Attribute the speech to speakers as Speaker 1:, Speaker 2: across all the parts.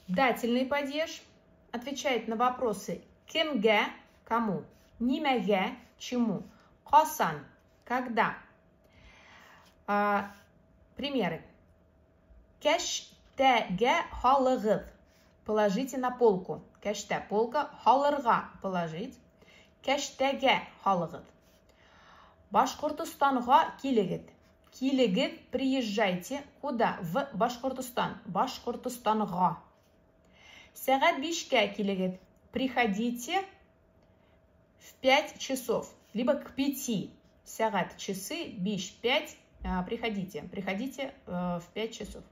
Speaker 1: Дательный падеж отвечает на вопросы кемге – кому, нимеге – чему, касан – когда. Примеры. Кештеге халыгыз – положите на полку. Кеште – полка, халырга – положить. Кештеге халыгыз. Башкортостанга килегез. Килегез – приезжайте. Куда? В Башкортостан. Башкортостанга. Сәгать бишке килегез. Приходите в 5 часов. Либо к 5. Сәгать – часы, биш – 5. Приходите. Приходите в 5 часов.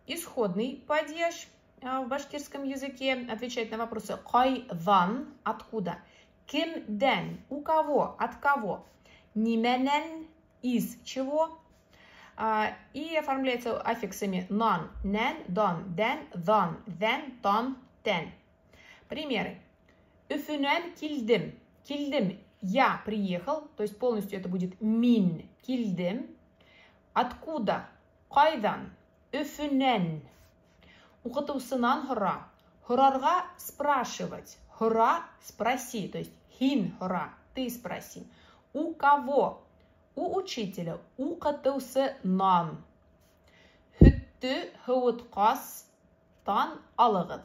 Speaker 1: Исходный падеж в башкирском языке отвечает на вопросы кайдан – откуда, кимден – у кого, от кого, нименен – из чего, и оформляется аффиксами нан, нен, дан, ден, дан, ден, тан, тен. Примеры. Үфүнен килдим. Килдим – я приехал, то есть полностью это будет мин килдим. Откуда? Кайдан. Үфүнен. Укытуусынан хора. Хорарга спрашивать. Хора спроси, то есть хин хора, ты спроси. У кого? У учителя. Укытуусынан. Хүтті хыуыткастан алығыз.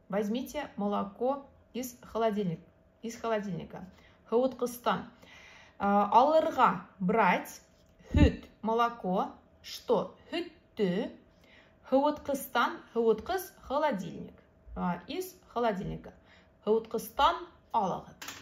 Speaker 1: Возьмите молоко из холодильника. Хыуыткыстан. Алырга брать. Хүт молоко. Что? Хүтті. Хыуыткыстан. Хыуыткыс холодильник. Из холодильника. Хыуыткыстан алығыз.